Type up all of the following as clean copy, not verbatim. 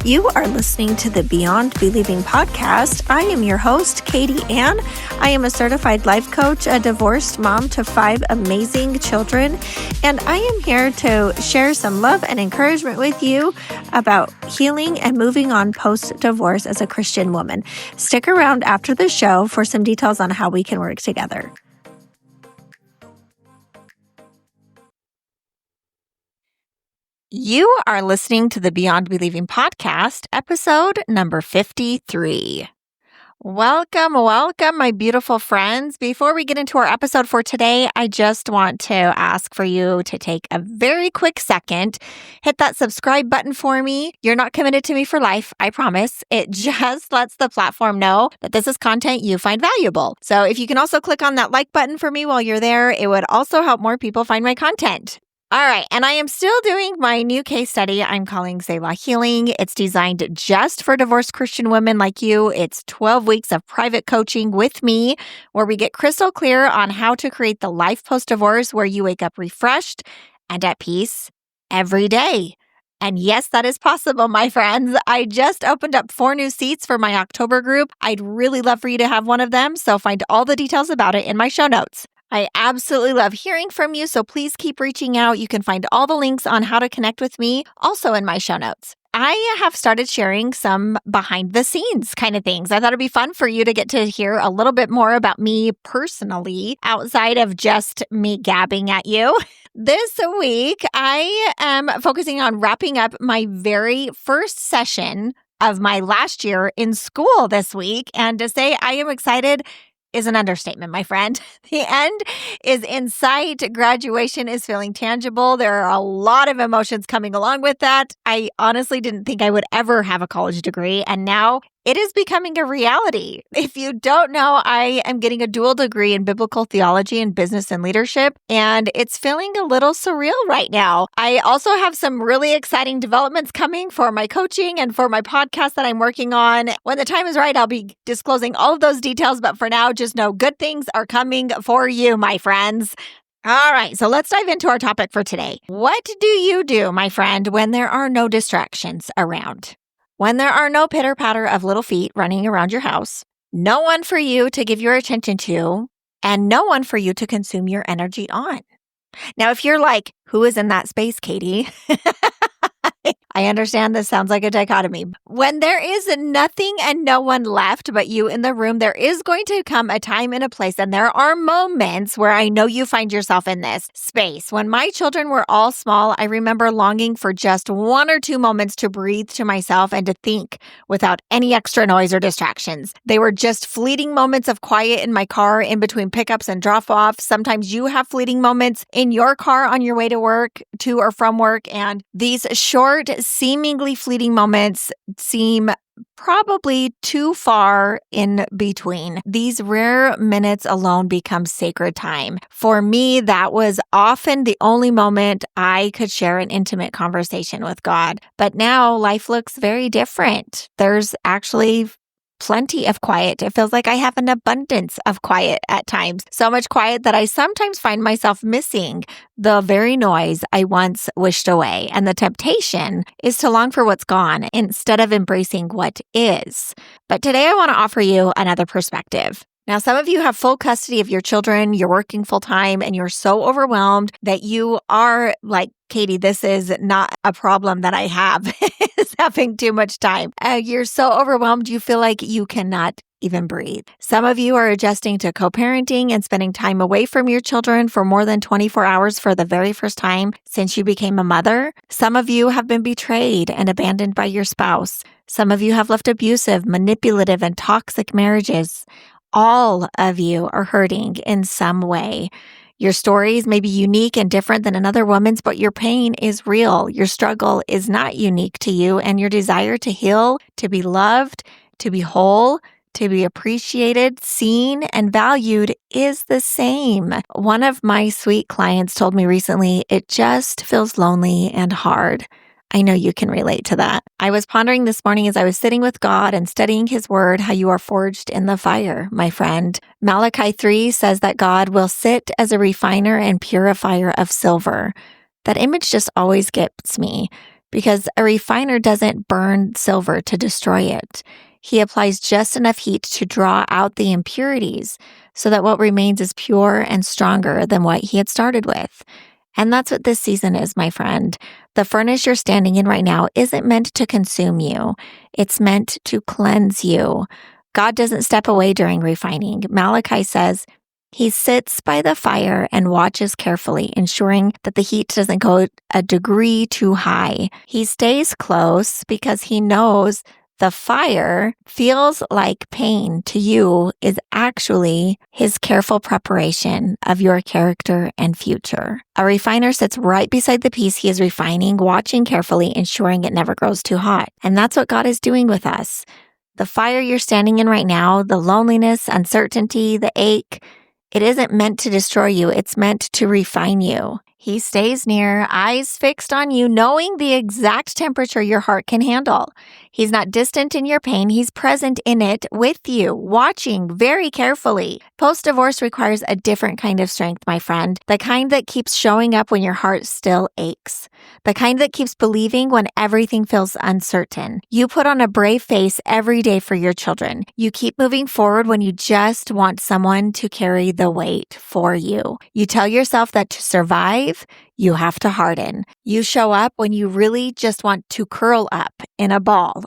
You are listening to the Beyond Believing podcast. I am your host, Katie Ann. I am a certified life coach, a divorced mom to 5 amazing children, and I am here to share some love and encouragement with you about healing and moving on post-divorce as a Christian woman. Stick around after the show for some details on how we can work together. You are listening to the Beyond Believing podcast, episode number 53. Welcome, my beautiful friends. Before we get into our episode for today, I just want to ask for you to take a very quick second, hit that subscribe button for me. You're not committed to me for life, I promise. It just lets the platform know that this is content you find valuable. So if you can also click on that like button for me while you're there, it would also help more people find my content. All right, and I am still doing my new case study I'm calling Selah Healing. It's designed just for divorced Christian women like you. It's 12 weeks of private coaching with me where we get crystal clear on how to create the life post-divorce where you wake up refreshed and at peace every day. And yes, that is possible, my friends. I just opened up 4 new seats for my October group. I'd really love for you to have one of them, so find all the details about it in my show notes. I absolutely love hearing from you, so please keep reaching out. You can find all the links on how to connect with me also in my show notes. I have started sharing some behind the scenes kind of things. I thought it'd be fun for you to get to hear a little bit more about me personally outside of just me gabbing at you. This week, I am focusing on wrapping up my very first session of my last year in school this week. And to say I am excited is an understatement, my friend. The end is in sight. Graduation is feeling tangible. There are a lot of emotions coming along with that. I honestly didn't think I would ever have a college degree, and now it is becoming a reality. If you don't know, I am getting a dual degree in biblical theology and business and leadership, and it's feeling a little surreal right now. I also have some really exciting developments coming for my coaching and for my podcast that I'm working on. When the time is right, I'll be disclosing all of those details, but for now, just know good things are coming for you, my friends. All right, so let's dive into our topic for today. What do you do, my friend, when there are no distractions around? When there are no pitter-patter of little feet running around your house, no one for you to give your attention to, and no one for you to consume your energy on. Now, if you're like, who is in that space, Katie? I understand this sounds like a dichotomy. When there is nothing and no one left but you in the room, there is going to come a time and a place, and there are moments where I know you find yourself in this space. When my children were all small, I remember longing for just 1 or 2 moments to breathe to myself and to think without any extra noise or distractions. They were just fleeting moments of quiet in my car in between pickups and drop-offs. Sometimes you have fleeting moments in your car on your way to work, to or from work, and these short, seemingly fleeting moments seem probably too far in between. These rare minutes alone become sacred time. For me, that was often the only moment I could share an intimate conversation with God. But now life looks very different. There's actually plenty of quiet. It feels like I have an abundance of quiet at times. So much quiet that I sometimes find myself missing the very noise I once wished away. And the temptation is to long for what's gone instead of embracing what is. But today I want to offer you another perspective. Now, some of you have full custody of your children, you're working full time, and you're so overwhelmed that you are like, Katie, this is not a problem that I have, is having too much time. You're so overwhelmed, you feel like you cannot even breathe. Some of you are adjusting to co-parenting and spending time away from your children for more than 24 hours for the very first time since you became a mother. Some of you have been betrayed and abandoned by your spouse. Some of you have left abusive, manipulative, and toxic marriages. All of you are hurting in some way. Your stories may be unique and different than another woman's, but your pain is real. Your struggle is not unique to you, and your desire to heal, to be loved, to be whole, to be appreciated, seen, and valued is the same. One of my sweet clients told me recently, it just feels lonely and hard. I know you can relate to that. I was pondering this morning as I was sitting with God and studying His Word, how you are forged in the fire, my friend. Malachi 3 says that God will sit as a refiner and purifier of silver. That image just always gets me. because a refiner doesn't burn silver to destroy it. He applies just enough heat to draw out the impurities so that what remains is pure and stronger than what he had started with. And that's what this season is, my friend. The furnace you're standing in right now isn't meant to consume you. It's meant to cleanse you. God doesn't step away during refining. Malachi says, he sits by the fire and watches carefully, ensuring that the heat doesn't go a degree too high. He stays close because he knows the fire feels like pain to you is actually his careful preparation of your character and future. A refiner sits right beside the piece he is refining, watching carefully, ensuring it never grows too hot. And that's what God is doing with us. The fire you're standing in right now, the loneliness, uncertainty, the ache, it isn't meant to destroy you. It's meant to refine you. He stays near, eyes fixed on you, knowing the exact temperature your heart can handle. He's not distant in your pain. He's present in it with you, watching very carefully. Post-divorce requires a different kind of strength, my friend. The kind that keeps showing up when your heart still aches. The kind that keeps believing when everything feels uncertain. You put on a brave face every day for your children. You keep moving forward when you just want someone to carry the weight for you. You tell yourself that to survive, you have to harden. You show up when you really just want to curl up in a ball.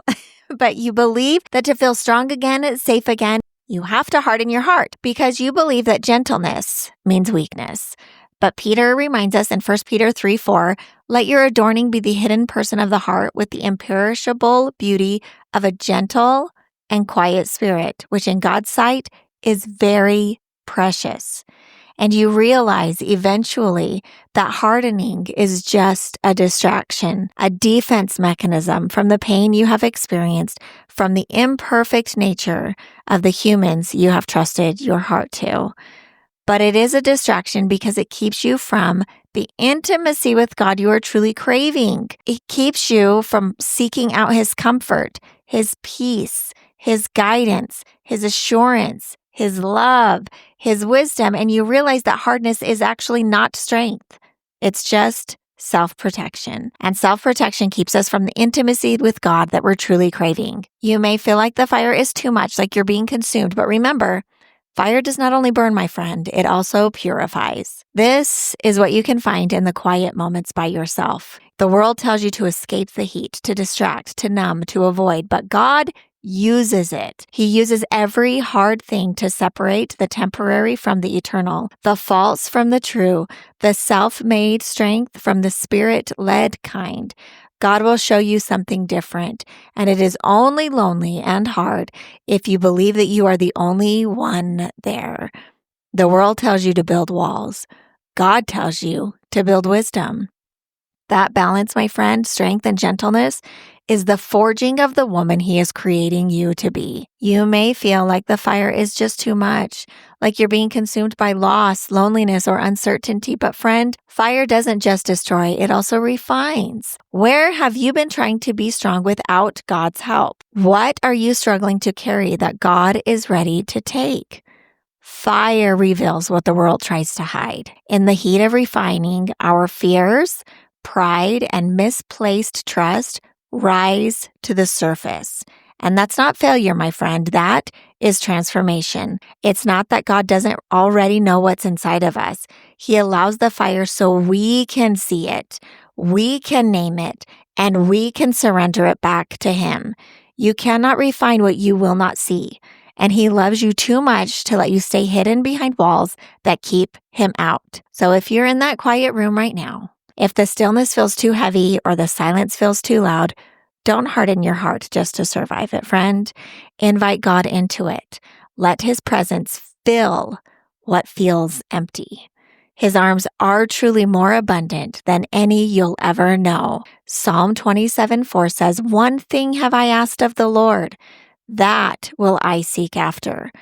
But you believe that to feel strong again, safe again, you have to harden your heart because you believe that gentleness means weakness. But Peter reminds us in 1 Peter 3:4, let your adorning be the hidden person of the heart with the imperishable beauty of a gentle and quiet spirit, which in God's sight is very precious. And you realize eventually that hardening is just a distraction, a defense mechanism from the pain you have experienced, from the imperfect nature of the humans you have trusted your heart to. But it is a distraction because it keeps you from the intimacy with God you are truly craving. It keeps you from seeking out His comfort, His peace, His guidance, His assurance, His love, His wisdom, and you realize that hardness is actually not strength. It's just self-protection. And self-protection keeps us from the intimacy with God that we're truly craving. You may feel like the fire is too much, like you're being consumed, but remember, fire does not only burn, my friend, it also purifies. This is what you can find in the quiet moments by yourself. The world tells you to escape the heat, to distract, to numb, to avoid, but God uses it. He uses every hard thing to separate the temporary from the eternal, the false from the true, the self-made strength from the spirit-led kind. God will show you something different, and it is only lonely and hard if you believe that you are the only one there. The world tells you to build walls. God tells you to build wisdom. That balance, my friend, strength and gentleness, is the forging of the woman He is creating you to be. You may feel like the fire is just too much, like you're being consumed by loss, loneliness, or uncertainty. But friend, fire doesn't just destroy, it also refines. Where have you been trying to be strong without God's help? What are you struggling to carry that God is ready to take? Fire reveals what the world tries to hide. In the heat of refining, our fears, pride, and misplaced trust rise to the surface. And that's not failure, my friend. That is transformation. It's not that God doesn't already know what's inside of us. He allows the fire so we can see it, we can name it, and we can surrender it back to Him. You cannot refine what you will not see. And He loves you too much to let you stay hidden behind walls that keep Him out. So if you're in that quiet room right now, if the stillness feels too heavy or the silence feels too loud, don't harden your heart just to survive it, friend. Invite God into it. Let His presence fill what feels empty. His arms are truly more abundant than any you'll ever know. Psalm 27:4 says, "One thing have I asked of the Lord, that will I seek after,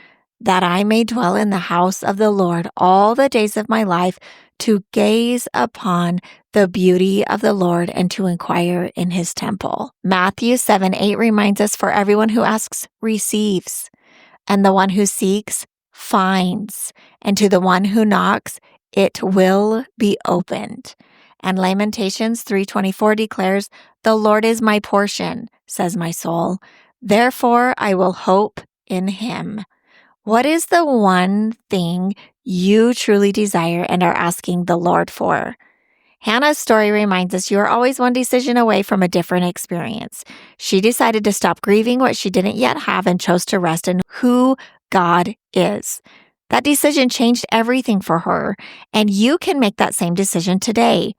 that I may dwell in the house of the Lord all the days of my life, to gaze upon the beauty of the Lord and to inquire in His temple." Matthew 7:8 reminds us, for everyone who asks receives, and the one who seeks finds, and to the one who knocks it will be opened. And Lamentations 3:24 declares, "The Lord is my portion," says my soul. "Therefore I will hope in him." What is the one thing you truly desire and are asking the Lord for? Hannah's story reminds us you are always one decision away from a different experience. She decided to stop grieving what she didn't yet have and chose to rest in who God is. That decision changed everything for her, and you can make that same decision today.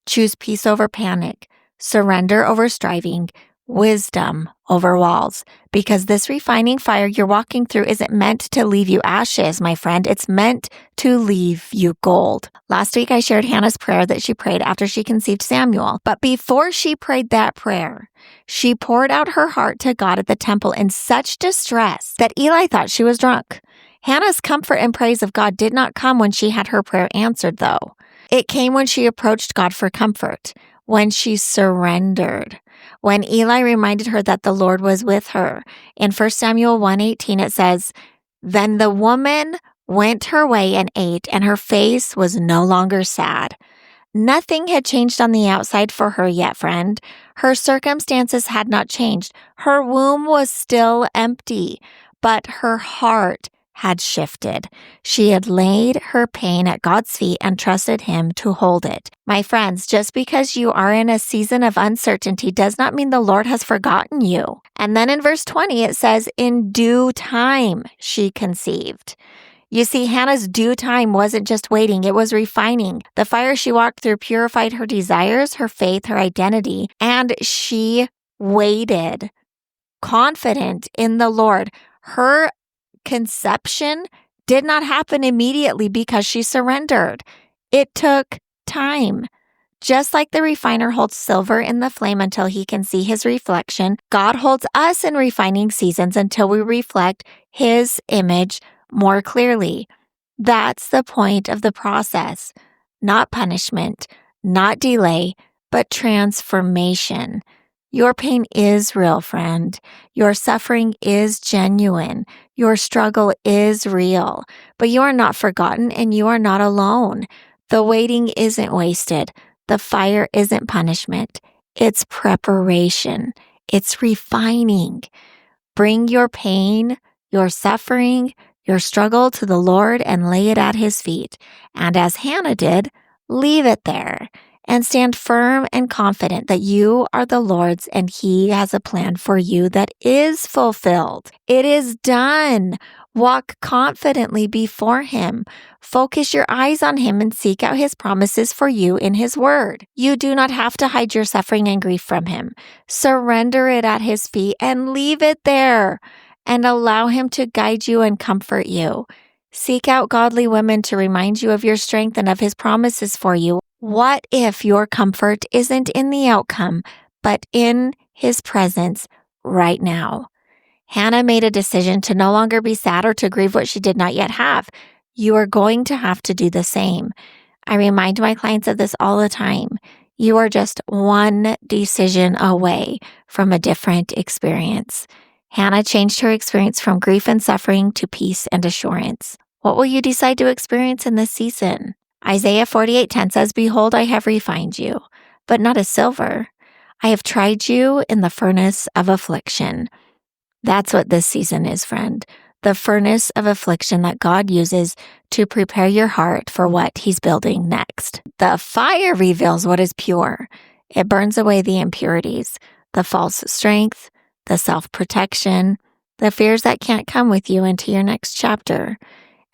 Choose peace over panic, surrender over striving, wisdom over walls, because this refining fire you're walking through isn't meant to leave you ashes, my friend. It's meant to leave you gold. Last week, I shared Hannah's prayer that she prayed after she conceived Samuel. But before she prayed that prayer, she poured out her heart to God at the temple in such distress that Eli thought she was drunk. Hannah's comfort and praise of God did not come when she had her prayer answered, though. It came when she approached God for comfort, when she surrendered, when Eli reminded her that the Lord was with her. In 1 Samuel 1:18, it says, "Then the woman went her way and ate, and her face was no longer sad." Nothing had changed on the outside for her yet, friend. Her circumstances had not changed. Her womb was still empty, but her heart had shifted. She had laid her pain at God's feet and trusted Him to hold it. My friends, just because you are in a season of uncertainty does not mean the Lord has forgotten you. And then in verse 20, it says, "In due time she conceived." You see, Hannah's due time wasn't just waiting, it was refining. The fire she walked through purified her desires, her faith, her identity, and she waited, confident in the Lord. Her conception did not happen immediately because she surrendered. It took time. Just like the refiner holds silver in the flame until he can see his reflection, God holds us in refining seasons until we reflect His image more clearly. That's the point of the process. Not punishment, not delay, but transformation. Your pain is real, friend. Your suffering is genuine. Your struggle is real. But you are not forgotten and you are not alone. The waiting isn't wasted. The fire isn't punishment. It's preparation. It's refining. Bring your pain, your suffering, your struggle to the Lord and lay it at His feet. And as Hannah did, leave it there and stand firm and confident that you are the Lord's and He has a plan for you that is fulfilled. It is done. Walk confidently before Him. Focus your eyes on Him and seek out His promises for you in His Word. You do not have to hide your suffering and grief from Him. Surrender it at His feet and leave it there and allow Him to guide you and comfort you. Seek out godly women to remind you of your strength and of His promises for you. What if your comfort isn't in the outcome, but in His presence right now? Hannah made a decision to no longer be sad or to grieve what she did not yet have. You are going to have to do the same. I remind my clients of this all the time. You are just one decision away from a different experience. Hannah changed her experience from grief and suffering to peace and assurance. What will you decide to experience in this season? Isaiah 48:10 says, "Behold, I have refined you, but not as silver. I have tried you in the furnace of affliction." That's what this season is, friend. The furnace of affliction that God uses to prepare your heart for what He's building next. The fire reveals what is pure. It burns away the impurities, the false strength, the self-protection, the fears that can't come with you into your next chapter.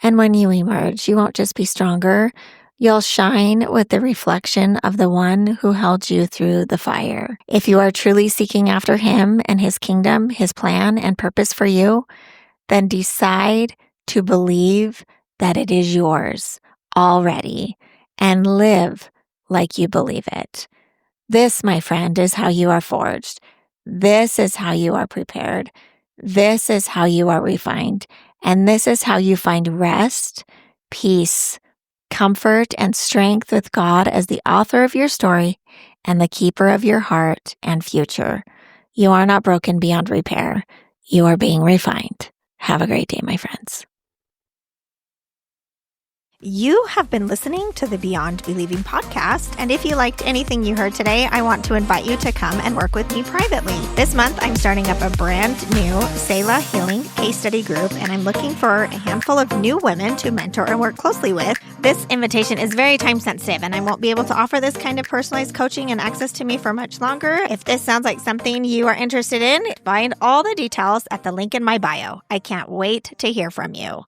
And when you emerge, you won't just be stronger, you'll shine with the reflection of the one who held you through the fire. If you are truly seeking after Him and His kingdom, His plan and purpose for you, then decide to believe that it is yours already and live like you believe it. This, my friend, is how you are forged. This is how you are prepared. This is how you are refined. And this is how you find rest, peace, comfort, and strength with God as the author of your story and the keeper of your heart and future. You are not broken beyond repair. You are being refined. Have a great day, my friends. You have been listening to the Beyond Believing podcast, and if you liked anything you heard today, I want to invite you to come and work with me privately. This month, I'm starting up a brand new Selah Healing case study group, and I'm looking for a handful of new women to mentor and work closely with. This invitation is very time sensitive, and I won't be able to offer this kind of personalized coaching and access to me for much longer. If this sounds like something you are interested in, find all the details at the link in my bio. I can't wait to hear from you.